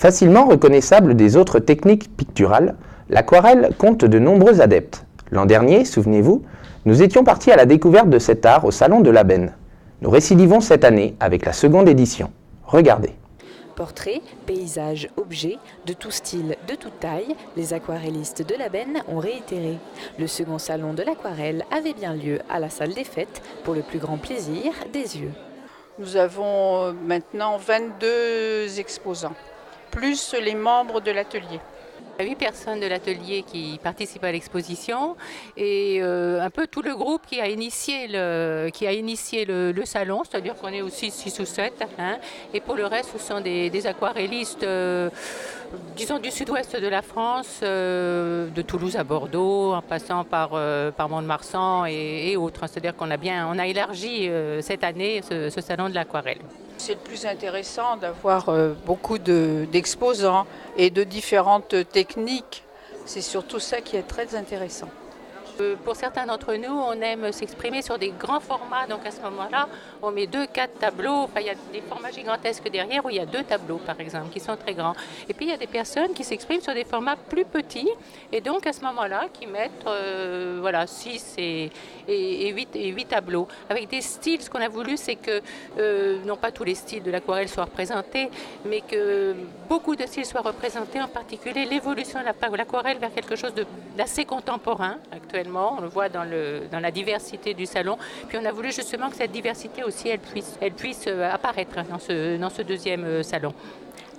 Facilement reconnaissable des autres techniques picturales, l'aquarelle compte de nombreux adeptes. L'an dernier, souvenez-vous, nous étions partis à la découverte de cet art au Salon de l'Aben. Nous récidivons cette année avec la seconde édition. Regardez. Portraits, paysages, objets, de tout style, de toute taille, les aquarellistes de l'Aben ont réitéré. Le second salon de l'aquarelle avait bien lieu à la salle des fêtes pour le plus grand plaisir des yeux. Nous avons maintenant 22 exposants, plus les membres de l'atelier. Il y a 8 personnes de l'atelier qui participent à l'exposition et un peu tout le groupe qui a initié le salon, c'est-à-dire qu'on est aussi 6 ou 7. Et pour le reste, ce sont des aquarellistes, disons du sud-ouest de la France, de Toulouse à Bordeaux, en passant par Mont-de-Marsan et autres. C'est-à-dire qu'on a élargi cette année ce salon de l'aquarelle. C'est le plus intéressant d'avoir beaucoup d'exposants et de différentes techniques. C'est surtout ça qui est très intéressant. Pour certains d'entre nous, on aime s'exprimer sur des grands formats. Donc à ce moment-là, on met 2-4 tableaux. Enfin, il y a des formats gigantesques derrière où il y a 2 tableaux, par exemple, qui sont très grands. Et puis il y a des personnes qui s'expriment sur des formats plus petits. Et donc à ce moment-là, qui mettent 6 et 8 tableaux. Avec des styles, ce qu'on a voulu, c'est que non pas tous les styles de l'aquarelle soient représentés, mais que beaucoup de styles soient représentés, en particulier l'évolution de l'aquarelle vers quelque chose d'assez contemporain actuellement. On le voit dans la diversité du salon. Puis on a voulu justement que cette diversité aussi, elle puisse apparaître dans ce deuxième salon.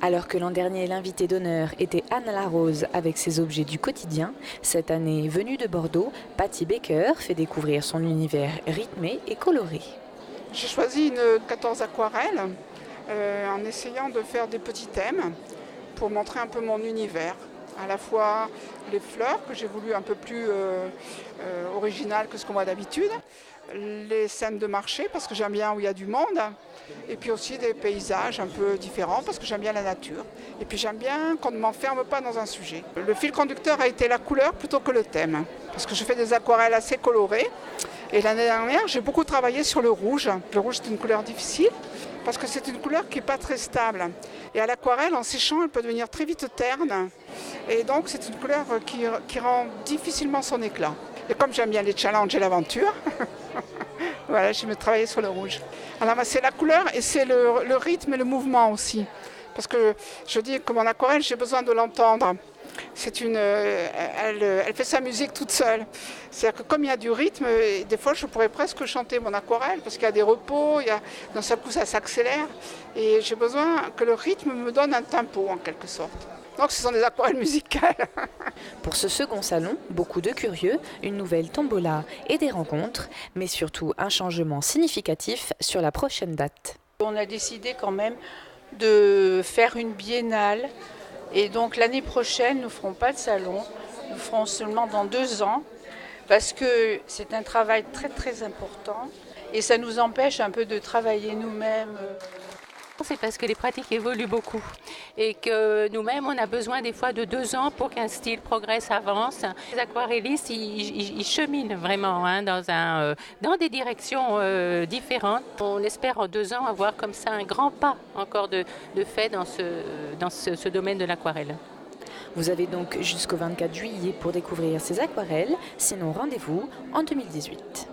Alors que l'an dernier, l'invité d'honneur était Anne Larose avec ses objets du quotidien, cette année, venue de Bordeaux, Patty Baker fait découvrir son univers rythmé et coloré. J'ai choisi une 14 aquarelles en essayant de faire des petits thèmes pour montrer un peu mon univers. À la fois les fleurs, que j'ai voulu un peu plus originales que ce qu'on voit d'habitude, les scènes de marché, parce que j'aime bien où il y a du monde, et puis aussi des paysages un peu différents, parce que j'aime bien la nature. Et puis j'aime bien qu'on ne m'enferme pas dans un sujet. Le fil conducteur a été la couleur plutôt que le thème, parce que je fais des aquarelles assez colorées. Et l'année dernière, j'ai beaucoup travaillé sur le rouge. Le rouge, c'est une couleur difficile, parce que c'est une couleur qui n'est pas très stable. Et à l'aquarelle, en séchant, elle peut devenir très vite terne. Et donc, c'est une couleur qui rend difficilement son éclat. Et comme j'aime bien les challenges et l'aventure, voilà, je vais travailler sur le rouge. Alors, c'est la couleur et c'est le rythme et le mouvement aussi. Parce que je dis que mon aquarelle, j'ai besoin de l'entendre. Elle fait sa musique toute seule. C'est-à-dire que comme il y a du rythme, des fois je pourrais presque chanter mon aquarelle parce qu'il y a des repos, d'un seul coup ça s'accélère. Et j'ai besoin que le rythme me donne un tempo en quelque sorte. Donc ce sont des aquarelles musicales. Pour ce second salon, beaucoup de curieux, une nouvelle tombola et des rencontres, mais surtout un changement significatif sur la prochaine date. On a décidé quand même de faire une biennale. Et donc l'année prochaine, nous ne ferons pas de salon, nous ferons seulement dans 2 ans, parce que c'est un travail très très important et ça nous empêche un peu de travailler nous-mêmes. C'est parce que les pratiques évoluent beaucoup et que nous-mêmes, on a besoin des fois de 2 ans pour qu'un style progresse, avance. Les aquarellistes, ils cheminent vraiment dans des directions différentes. On espère en 2 ans avoir comme ça un grand pas encore de fait dans ce domaine de l'aquarelle. Vous avez donc jusqu'au 24 juillet pour découvrir ces aquarelles, sinon rendez-vous en 2018.